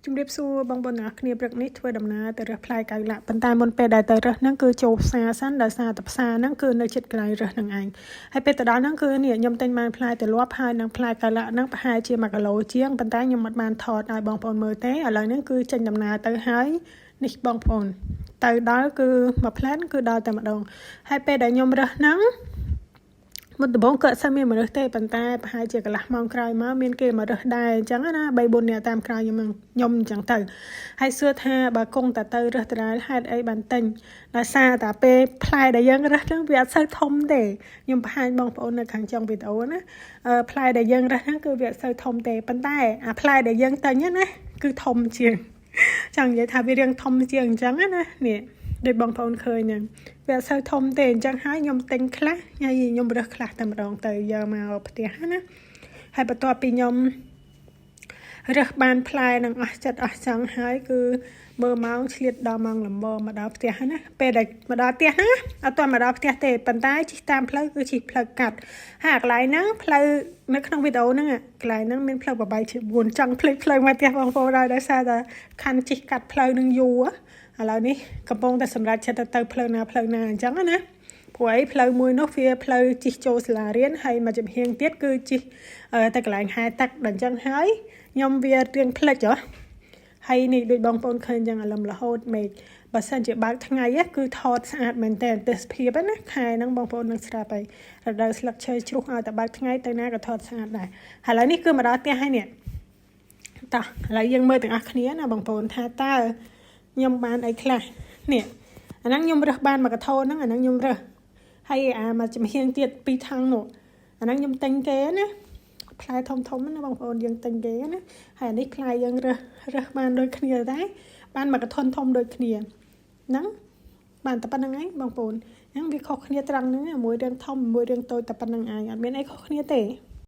ជំរាបសួរបងប្អូនទាំងអស់គ្នាព្រឹកនេះធ្វើដំណើរទៅរើសផ្លែកៅឡាក់ប៉ុន្តែមុនពេលដែលទៅរើសហ្នឹងគឺចូលផ្សារសិនដោយសារតែផ្សារហ្នឹងគឺនៅជិតកន្លែងរើសហ្នឹងឯងហើយពេលទៅដល់ហ្នឹងគឺនេះខ្ញុំទិញបានផ្លែទៅលាប់ហើយនឹងផ្លែកៅឡាក់ហ្នឹងប្រហែលជា1គីឡូជាងប៉ុន្តែខ្ញុំអត់បានថតឲ្យបងប្អូនមើលទេឥឡូវហ្នឹងគឺចេញដំណើរទៅហើយនេះបងប្អូនទៅដល់គឺមួយផ្លែគឺដល់តែម្ដងហើយពេលដែលខ្ញុំរើសហ្នឹងមុនដំបូងក៏អត់សូវមានមនុស្សទេប៉ុន្តែប្រហែលជាកន្លះម៉ោងក្រោយមកមានគេមករើសដែរអញ្ចឹងណា3 4នាក់តាមក្រោយខ្ញុំអញ្ចឹងទៅហើយសួរថាបើគង់តែទៅរើសដដែលហេតុអីបានទិញដោយសារតែពេលផ្លែដែលយើងរើសហ្នឹងវាអត់សូវធំទេខ្ញុំបង្ហាញបងប្អូននៅខាងចុងវីដេអូណាផ្លែដែលយើងរើសហ្នឹងគឺវាអត់សូវធំទេប៉ុន្តែអាផ្លែដែលយើងទិញណាគឺធំជាងចង់និយាយថាវារាងធំជាងអញ្ចឹងណានេះដូចបងប្អូនឃើញហ្នឹងវាអត់សូវធំទេអញ្ចឹងហើយខ្ញុំទិញខ្លះហើយខ្ញុំរើសខ្លះតែម្ដងទៅយកមកផ្ទះណាហើយបន្ទាប់ពីខ្ញុំរើសបានផ្លែនឹងអស់ចិត្តអស់ចង់ហើយគឺមើលម៉ោងឆ្លៀតដល់ម៉ោងល្មមមកដល់ផ្ទះណាពេលដែលមកដល់ផ្ទះហ្នឹងអត់ទាន់មកដល់ផ្ទះទេប៉ុន្តែជិះតាមផ្លូវគឺជិះផ្លូវកាត់ហើយកន្លែងហ្នឹងផ្លូវនៅក្នុងវីដេអូហ្នឹងកន្លែងហ្នឹងមានផ្លូវប្របែកជា4ចង់ភ្លេចផ្លូវមកផ្ទះបងប្អូនដោយសារតែខណ្ឌជិះកាត់ផ្លូវនឹងយូរឥឡូវនេះកំពុងតែសម្រាប់ចិត្តទៅផ្លូវណាអញ្ចឹងណាព្រោះអីផ្លូវមួយនោះវាផ្លូវជិះចូលសាលារៀនហើយមកចំហៀងទៀតគឺជិះទៅកន្លែងហែទឹកដល់អញ្ចឹងហើយខ្ញុំវារៀងផ្លិចហ៎ហើយនេះដូចបងប្អូនឃើញយ៉ាងអាលឹមរហូតមេឃបើសិនជាបើកថ្ងៃគឺថតស្អាតមែនតើទេសភាពណាខែហ្នឹងបងប្អូននឹងស្រាប់ហើយរដូវស្លឹកឈើជ្រុះឲ្យតែបើកថ្ងៃទៅណាក៏ថតស្អាតដែរហើយឥឡូវនេះគឺមកដល់ផ្ទះហើយនេះតោះឥឡូវយើងមើលទាំងអស់គ្នាណាបងប្អូនថាតើខ្ញុំបានអីខ្លះនេះអាហ្នឹងខ្ញុំរើសបាន1កាថូហ្នឹងអាហ្នឹងខ្ញុំរើសហើយអាមកចំហៀងទៀត2ថង់នោះអាហ្នឹងខ្ញុំទិញគេណាផ្លែធំណាបងប្អូនយើងទិញគេណាហើយអានេះផ្លែយើងរើសបានដូចគ្នាដែរបាន1កាថុនធំដូចគ្នាហ្នឹងបានតែប៉ុណ្្នឹងឯងបងប្អូនហ្នឹងវាខុសគ្នាត្រង់ហ្នឹងមួយរឿងធំមួយរឿងតូចតែប៉ុណ្្នឹងឯងអត់មានអីខុសគ្នាទេ